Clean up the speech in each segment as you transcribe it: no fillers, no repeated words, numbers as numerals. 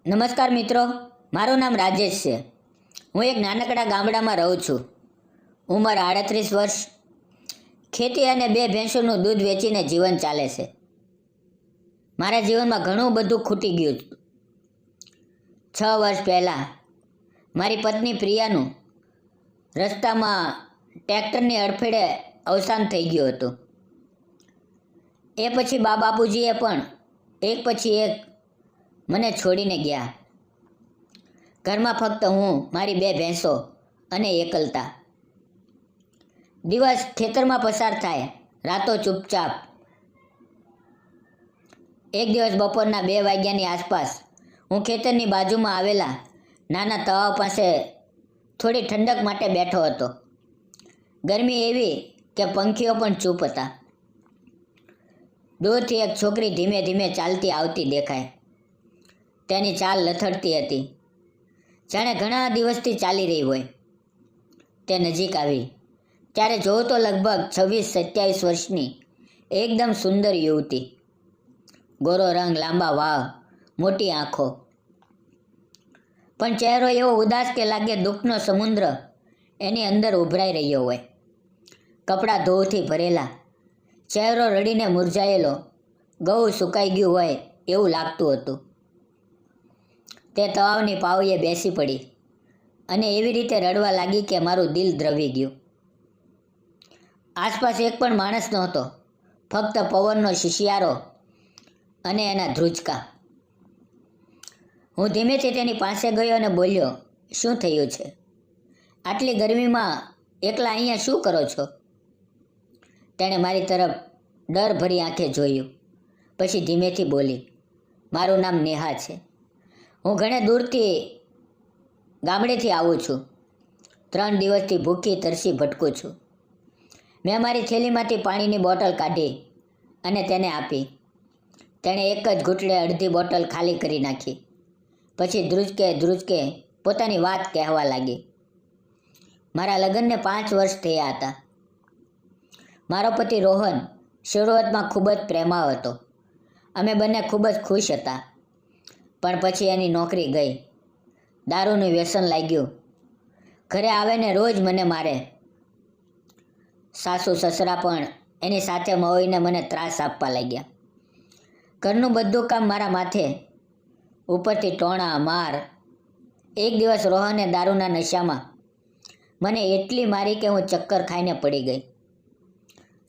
નમસ્કાર મિત્રો, મારું નામ રાજેશ છે. હું એક નાનકડા ગામડામાં રહું છું. ઉંમર 38 વર્ષ. ખેતી અને 2 ભેંસોનું દૂધ વેચીને જીવન ચાલે છે. મારા જીવનમાં ઘણું બધું ખૂટી ગયું. 6 વર્ષ પહેલાં મારી પત્ની પ્રિયાનું રસ્તામાં ટ્રેક્ટરની અડફેટે અવસાન થઈ ગયું હતું. એ પછી બાપુજીએ પણ એક પછી એક મને છોડીને ગયા. ઘરમાં ફક્ત હું, મારી 2 ભેંસો અને એકલતા. દિવસ ખેતરમાં પસાર થાય, રાતો ચૂપચાપ. એક દિવસ બપોરના 2 વાગ્યાની આસપાસ હું ખેતરની બાજુમાં આવેલા નાના તળાવ પાસે થોડી ઠંડક માટે બેઠો હતો. ગરમી એવી કે પંખીઓ પણ ચૂપ હતા. દૂરથી એક છોકરી ધીમે ધીમે ચાલતી આવતી દેખાય. તેની ચાલ લથડતી હતી, જાણે ઘણા દિવસથી ચાલી રહી હોય. તે નજીક આવી ત્યારે જોઉં તો લગભગ 26-27 વર્ષની એકદમ સુંદર યુવતી. ગોરો રંગ, લાંબા વાળ, મોટી આંખો, પણ ચહેરો એવો ઉદાસ કે લાગે દુઃખનો સમુદ્ર એની અંદર ઉભરાઈ રહ્યો હોય. કપડાં ધોળથી ભરેલા, ચહેરો રડીને મુરઝાયેલો, ગળું સુકાઈ ગયું હોય એવું લાગતું હતું. તે તળાવની પાળીએ બેસી પડી અને એવી રીતે રડવા લાગી કે મારું દિલ દ્રવી ગયું. આસપાસ એક પણ માણસ નહોતો, ફક્ત પવનનો શિશિયારો અને એના ધ્રુજકા. હું ધીમેથી તેની પાસે ગયો અને બોલ્યો, શું થયું છે? આટલી ગરમીમાં એકલા અહીંયા શું કરો છો? તેણે મારી તરફ ડરભરી આંખે જોયું, પછી ધીમેથી બોલી, મારું નામ નેહા છે. હું ઘણે દૂરથી ગામડેથી આવું છું. 3 દિવસથી ભૂખી તરસી ભટકું છું. મેં મારી થેલીમાંથી પાણીની બોટલ કાઢી અને તેને આપી. તેણે એક જ ઘૂંટડે અડધી બોટલ ખાલી કરી નાખી. પછી ધ્રુજકે પોતાની વાત કહેવા લાગી. મારા લગ્નને 5 વર્ષ થયા હતા. મારો પતિ રોહન શરૂઆતમાં ખૂબ જ પ્રેમાળ હતો. અમે બંને ખૂબ જ ખુશ હતા. પણ પછી એની નોકરી ગઈ. દારૂનું વ્યસન લાગ્યું. ઘરે આવે ને રોજ મને મારે. સાસુ સસરા પણ એની સાથે મળીને મને ત્રાસ આપવા લાગ્યા. ઘરનું બધું કામ મારા માથે, ઉપરથી ટોણા માર. એક દિવસ રોહને દારૂના નશામાં મને એટલી મારી કે હું ચક્કર ખાઈને પડી ગઈ.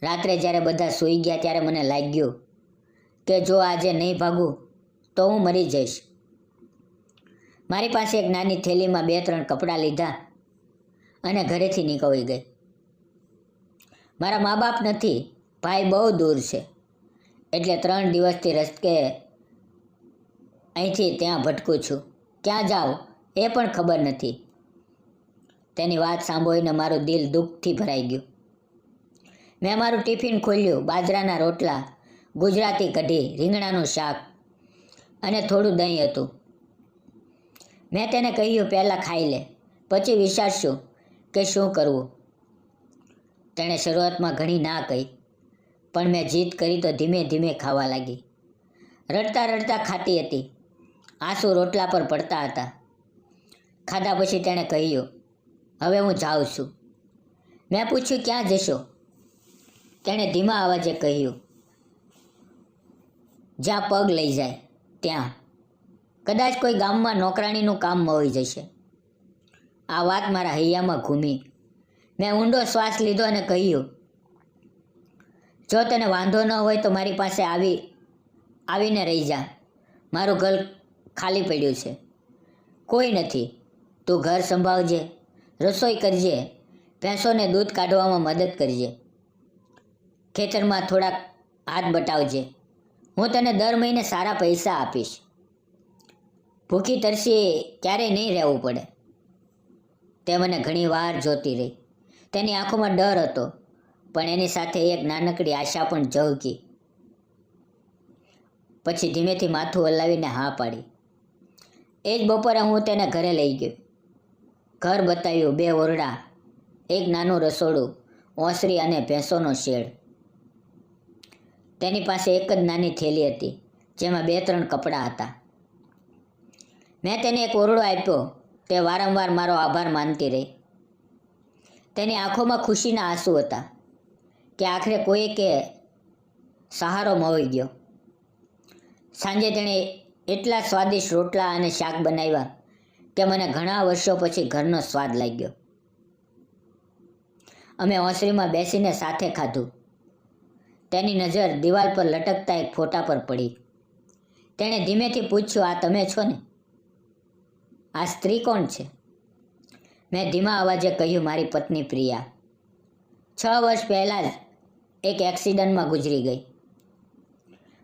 રાત્રે જ્યારે બધા સૂઈ ગયા ત્યારે મને લાગ્યું કે જો આજે નહીં ભાગું તો હું મરી જઈશ. મારી પાસે એક નાની થેલીમાં 2-3 કપડાં લીધા અને ઘરેથી નીકળી ગઈ. મારા મા બાપ નથી, ભાઈ બહુ દૂર છે, એટલે 3 દિવસથી રસ્તે અહીંથી ત્યાં ભટકું છું. ક્યાં જાઉં એ પણ ખબર નથી. તેની વાત સાંભળીને મારું દિલ દુઃખથી ભરાઈ ગયું. મેં મારું ટિફિન ખોલ્યું. બાજરાના રોટલા, ગુજરાતી કઢી, રીંગણાનું શાક અને થોડું દહીં હતું. મેં તેને કહ્યું, પહેલાં ખાઈ લે, પછી વિચારશું કે શું કરવું. તેણે શરૂઆતમાં ઘણી ના કહી, પણ મેં જીદ કરી તો ધીમે ધીમે ખાવા લાગી. રડતા રડતા ખાતી હતી. આંસુ રોટલા પર પડતા હતા. ખાધા પછી તેણે કહ્યું, હવે હું જાઉં છું. મેં પૂછ્યું, ક્યાં જશો? તેણે ધીમા અવાજે કહ્યું, જ્યાં પગ લઈ જાય ત્યાં. કદાચ કોઈ ગામમાં નોકરાણીનું કામ મળી જશે. આ વાત મારા હૈયામાં ઘૂમી. મેં ઊંડો શ્વાસ લીધો અને કહ્યું, જો તને વાંધો ન હોય તો મારી પાસે આવીને રહી જા. મારું ઘર ખાલી પડ્યું છે, કોઈ નથી. તું ઘર સંભાળજે, રસોઈ કરજે, ભેંસોને દૂધ કાઢવામાં મદદ કરજે, ખેતરમાં થોડાક હાથ બટાવજે. હું તને દર મહિને સારા પૈસા આપીશ. ભૂખી તરસી ક્યારેય નહીં રહેવું પડે. તે મને ઘણી વાર જોતી રહી. તેની આંખોમાં ડર હતો, પણ એની સાથે એક નાનકડી આશા પણ ઝળકી. પછી ધીમેથી માથું હલાવીને હા પાડી. એ જ બપોરે હું તેને ઘરે લઈ ગયો. ઘર બતાવ્યું. 2 ઓરડા, એક નાનું રસોડું, ઓસરી અને ભેંસોનો શેડ. તેની પાસે એક જ નાની થેલી હતી, જેમાં 2-3 કપડાં હતા. મેં તેને એક ઓરડો આપ્યો. તે વારંવાર મારો આભાર માનતી રહી. તેની આંખોમાં ખુશીના આંસુ હતા કે આખરે કોઈએ સહારો મળી ગયો. સાંજે તેણે એટલા સ્વાદિષ્ટ રોટલા અને શાક બનાવ્યા કે મને ઘણા વર્ષો પછી ઘરનો સ્વાદ લાગ્યો. અમે ઓસરીમાં બેસીને સાથે ખાધું. તેની નજર દિવાલ પર લટકતા એક ફોટા પર પડી. તેણે ધીમેથી પૂછ્યું, આ તમે છો ને? આ સ્ત્રી કોણ છે? મેં ધીમા અવાજે કહ્યું, મારી પત્ની પ્રિયા. 6 વર્ષ પહેલાં જ એક એક્સિડન્ટમાં ગુજરી ગઈ.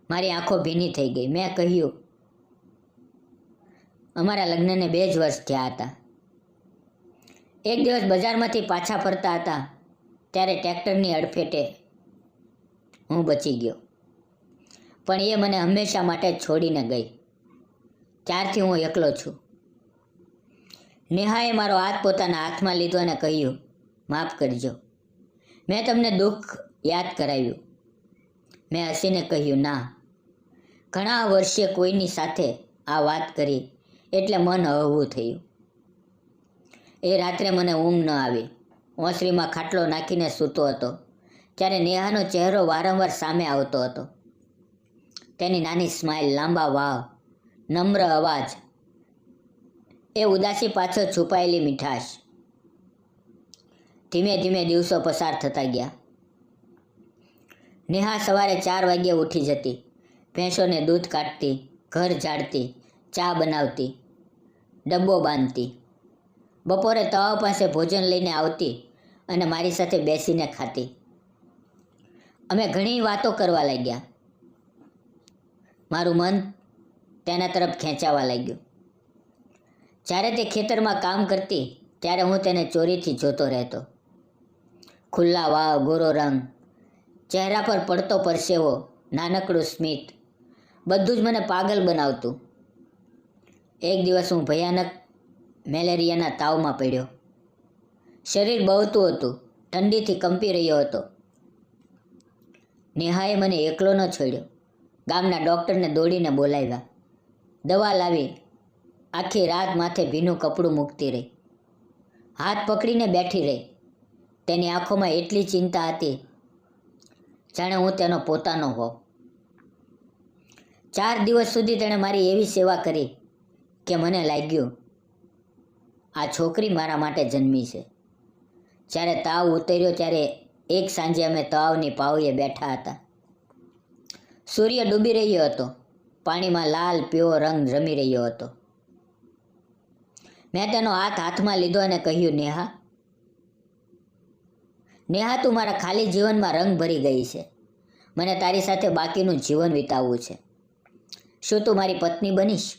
મારી આંખો ભીની થઈ ગઈ. મેં કહ્યું, અમારા લગ્નને 2 જ વર્ષ થયા હતા. એક દિવસ બજારમાંથી પાછા ફરતા હતા ત્યારે ટ્રેક્ટરની અડફેટે હું બચી ગયો. પણ એ મને હંમેશા માટે છોડીને ગઈ. ત્યારથી હું એકલો છું. નેહાએ મારો હાથ પોતાના હાથમાં લીધો અને કહ્યું, માફ કરજો, મેં તમને દુઃખ યાદ કરાવ્યું. મેં હસીને કહ્યું, ના, ઘણા વર્ષે કોઈની સાથે આ વાત કરી એટલે મન હળવું થયું. એ રાત્રે મને ઊંઘ ન આવી. ઓસરીમાં ખાટલો નાખીને સૂતો હતો ત્યારે નેહાનો ચહેરો વારંવાર સામે આવતો હતો. તેની નાની સ્માઇલ, લાંબા વાળ, નમ્ર અવાજ, એ ઉદાસી પાછળ છુપાયેલી મીઠાશ. ધીમે ધીમે દિવસો પસાર થતા ગયા. નેહા સવારે 4 વાગ્યે ઉઠી જતી, ભેંસોને દૂધ કાઢતી, ઘર ઝાડતી, ચા બનાવતી, ડબ્બો બાંધતી. બપોરે તવા પાસે ભોજન લઈને આવતી અને મારી સાથે બેસીને ખાતી. અમે ઘણી વાતો કરવા લાગ્યા. મારું મન તેના તરફ ખેંચાવા લાગ્યું. જ્યારે તે ખેતરમાં કામ કરતી ત્યારે હું તેને ચોરીથી જોતો રહેતો. ખુલ્લા વાળ, ગોરો રંગ, ચહેરા પર પડતો પરસેવો, નાનકડું સ્મિત, બધું જ મને પાગલ બનાવતું. એક દિવસ હું ભયાનક મેલેરિયાના તાવમાં પડ્યો. શરીર બળતું હતું, ઠંડીથી કંપી રહ્યો હતો. નેહાએ મને એકલો ન છોડ્યો. ગામના ડૉક્ટરને દોડીને બોલાવ્યા. દવા લાવી આખી રાત માથે ભીનું કપડું મૂકતી રહી. હાથ પકડીને બેઠી રહી. તેની આંખોમાં એટલી ચિંતા હતી જાણે હું તેનો પોતાનો હોઉં. 4 દિવસ સુધી તેણે મારી એવી સેવા કરી કે મને લાગ્યું આ છોકરી મારા માટે જન્મી છે. જ્યારે તાવ ઉતર્યો ત્યારે એક સાંજે અમે તળાવની પાળીએ બેઠા હતા. સૂર્ય ડૂબી રહ્યો હતો. પાણીમાં લાલ પીળો રંગ રમી રહ્યો હતો. મેં તેનો હાથ હાથમાં લીધો અને કહ્યું, નેહા, નેહા, તું મારા ખાલી જીવનમાં રંગ ભરી ગઈ છે. મને તારી સાથે બાકીનું જીવન વિતાવવું છે. શું તું મારી પત્ની બનીશ?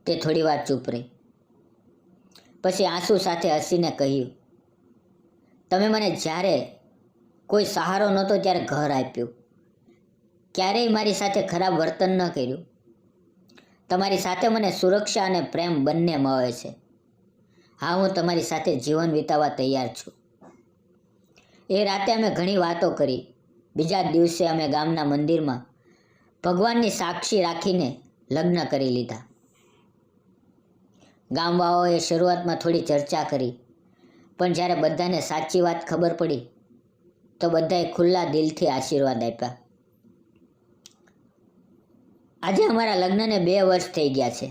તે થોડી વાર ચૂપ રહી. પછી આંસુ સાથે હસીને કહ્યું, તમે મને જ્યારે કોઈ સહારો નહોતો ત્યારે ઘર આપ્યું. ક્યારેય મારી સાથે ખરાબ વર્તન ન કર્યું. તમારી સાથે મને સુરક્ષા અને પ્રેમ બંને મળે છે. હા, હું તમારી સાથે જીવન વિતાવવા તૈયાર છું. એ રાતે અમે ઘણી વાતો કરી. બીજા દિવસે અમે ગામના મંદિરમાં ભગવાનની સાક્ષી રાખીને લગ્ન કરી લીધા. ગામવાળાઓએ શરૂઆતમાં થોડી ચર્ચા કરી, પણ જ્યારે બધાને સાચી વાત ખબર પડી તો બધાએ ખુલ્લા દિલથી આશીર્વાદ આપ્યા. આજે અમારા લગ્નને 2 વર્ષ થઈ ગયા છે.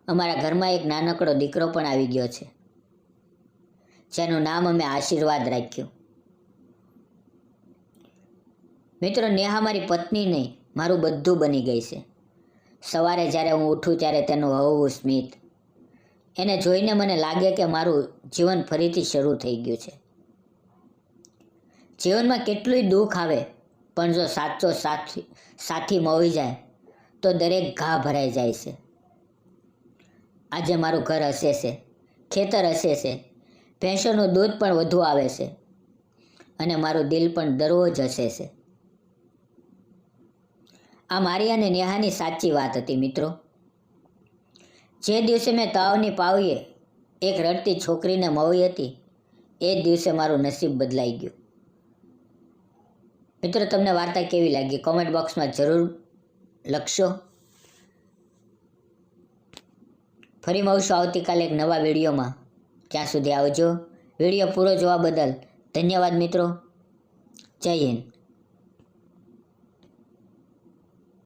અમારા ઘરમાં એક નાનકડો દીકરો પણ આવી ગયો છે, જેનું નામ અમે આશીર્વાદ રાખ્યું. મિત્રો, નેહા મારી પત્ની નહીં, મારું બધું બની ગઈ છે. સવારે જ્યારે હું ઉઠું ત્યારે તેનું હળવું સ્મિત, એને જોઈને મને લાગે કે મારું જીવન ફરીથી શરૂ થઈ ગયું છે. જીવનમાં કેટલુંય દુઃખ આવે, પણ જો સાચો સાથી મળી જાય તો દરેક ઘા ભરાઈ જાય છે. આજે મારું ઘર હસે છે, ખેતર હસે છે, ભેંસોનું દૂધ પણ વધુ આવે છે અને મારું દિલ પણ દરરોજ હસે છે. આ મારી અને નેહાની સાચી વાત હતી. મિત્રો, જે દિવસે મેં તળાવની પાળીએ એક રડતી છોકરીને મળી હતી એ જ દિવસે મારું નસીબ બદલાઈ ગયું. મિત્રો, તમને વાર્તા કેવી લાગી? કોમેન્ટ બોક્સમાં જરૂર લખશો. ફરી મળશું આવતીકાલે એક નવા વિડીયોમાં. ત્યાં સુધી આવજો. વિડીયો પૂરો જોવા બદલ ધન્યવાદ મિત્રો. જય હિન્દ.